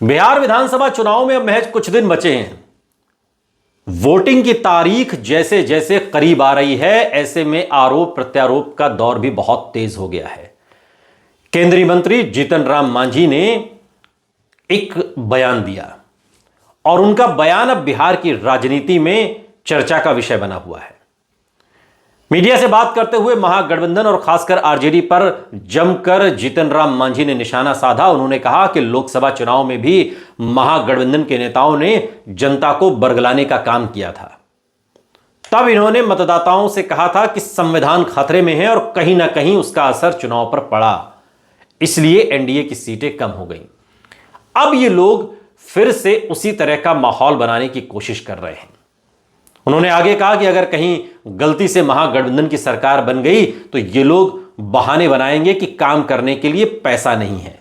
बिहार विधानसभा चुनाव में अब महज कुछ दिन बचे हैं। वोटिंग की तारीख जैसे जैसे करीब आ रही है, ऐसे में आरोप प्रत्यारोप का दौर भी बहुत तेज हो गया है। केंद्रीय मंत्री जीतन राम मांझी ने एक बयान दिया और उनका बयान अब बिहार की राजनीति में चर्चा का विषय बना हुआ है। मीडिया से बात करते हुए महागठबंधन और खासकर आरजेडी पर जमकर जीतन राम मांझी ने निशाना साधा। उन्होंने कहा कि लोकसभा चुनाव में भी महागठबंधन के नेताओं ने जनता को बरगलाने का काम किया था। तब इन्होंने मतदाताओं से कहा था कि संविधान खतरे में है और कहीं ना कहीं उसका असर चुनाव पर पड़ा, इसलिए एनडीए की सीटें कम हो गई। अब ये लोग फिर से उसी तरह का माहौल बनाने की कोशिश कर रहे हैं। उन्होंने आगे कहा कि अगर कहीं गलती से महागठबंधन की सरकार बन गई तो ये लोग बहाने बनाएंगे कि काम करने के लिए पैसा नहीं है।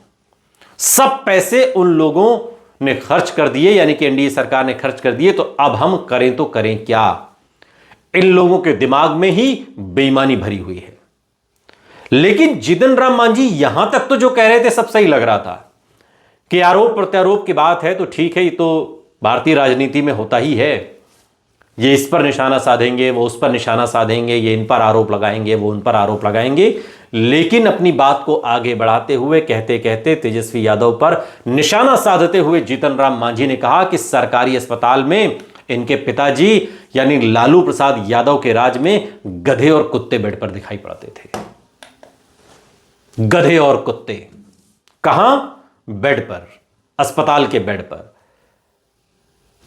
सब पैसे उन लोगों ने खर्च कर दिए, यानी कि एनडीए सरकार ने खर्च कर दिए, तो अब हम करें तो करें क्या। इन लोगों के दिमाग में ही बेईमानी भरी हुई है। लेकिन जीतन राम मांझी यहां तक तो जो कह रहे थे सब सही लग रहा था कि आरोप प्रत्यारोप की बात है तो ठीक है, ये तो भारतीय राजनीति में होता ही है। ये इस पर निशाना साधेंगे, वो उस पर निशाना साधेंगे, ये इन पर आरोप लगाएंगे, वो उन पर आरोप लगाएंगे। लेकिन अपनी बात को आगे बढ़ाते हुए कहते कहते तेजस्वी यादव पर निशाना साधते हुए जीतन राम मांझी ने कहा कि सरकारी अस्पताल में इनके पिताजी यानी लालू प्रसाद यादव के राज में गधे और कुत्ते बेड पर दिखाई पड़ते थे। गधे और कुत्ते कहां? बेड पर, अस्पताल के बेड पर।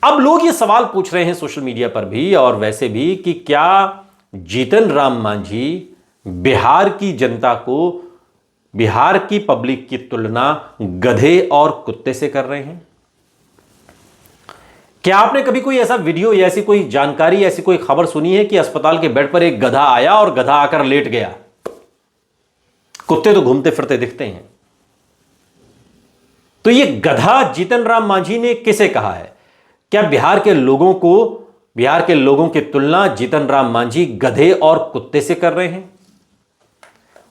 अब लोग ये सवाल पूछ रहे हैं सोशल मीडिया पर भी और वैसे भी कि क्या जीतन राम मांझी बिहार की जनता को, बिहार की पब्लिक की तुलना गधे और कुत्ते से कर रहे हैं? क्या आपने कभी कोई ऐसा वीडियो या ऐसी कोई जानकारी, ऐसी कोई खबर सुनी है कि अस्पताल के बेड पर एक गधा आया और गधा आकर लेट गया? कुत्ते तो घूमते फिरते दिखते हैं। तो ये गधा जीतन राम मांझी ने किसे कहा है? क्या बिहार के लोगों की तुलना जीतन राम मांझी गधे और कुत्ते से कर रहे हैं?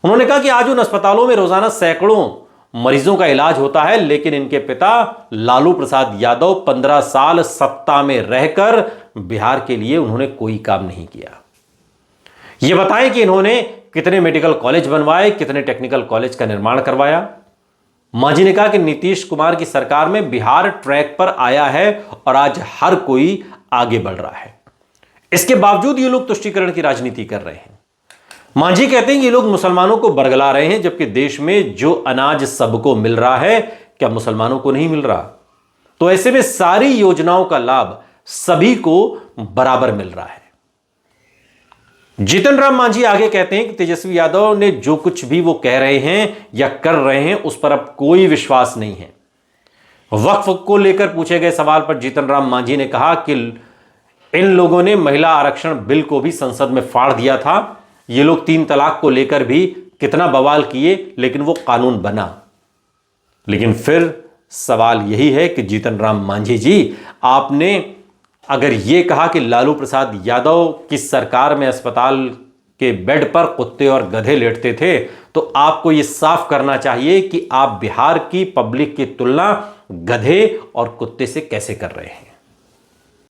उन्होंने कहा कि आज उन अस्पतालों में रोजाना सैकड़ों मरीजों का इलाज होता है, लेकिन इनके पिता लालू प्रसाद यादव 15 साल सत्ता में रहकर बिहार के लिए उन्होंने कोई काम नहीं किया। यह बताएं कि इन्होंने कितने मेडिकल कॉलेज बनवाए, कितने टेक्निकल कॉलेज का निर्माण करवाया। मांझी ने कहा कि नीतीश कुमार की सरकार में बिहार ट्रैक पर आया है और आज हर कोई आगे बढ़ रहा है। इसके बावजूद ये लोग तुष्टीकरण की राजनीति कर रहे हैं। मांझी कहते हैं कि ये लोग मुसलमानों को बरगला रहे हैं, जबकि देश में जो अनाज सबको मिल रहा है क्या मुसलमानों को नहीं मिल रहा? तो ऐसे में सारी योजनाओं का लाभ सभी को बराबर मिल रहा है। जीतन राम मांझी आगे कहते हैं कि तेजस्वी यादव ने जो कुछ भी वो कह रहे हैं या कर रहे हैं उस पर अब कोई विश्वास नहीं है। वक्फ को लेकर पूछे गए सवाल पर जीतन राम मांझी ने कहा कि इन लोगों ने महिला आरक्षण बिल को भी संसद में फाड़ दिया था। ये लोग 3 तलाक को लेकर भी कितना बवाल किए, लेकिन वो कानून बना। लेकिन फिर सवाल यही है कि जीतन राम मांझी जी, आपने अगर यह कहा कि लालू प्रसाद यादव की सरकार में अस्पताल के बेड पर कुत्ते और गधे लेटते थे, तो आपको यह साफ करना चाहिए कि आप बिहार की पब्लिक की तुलना गधे और कुत्ते से कैसे कर रहे हैं।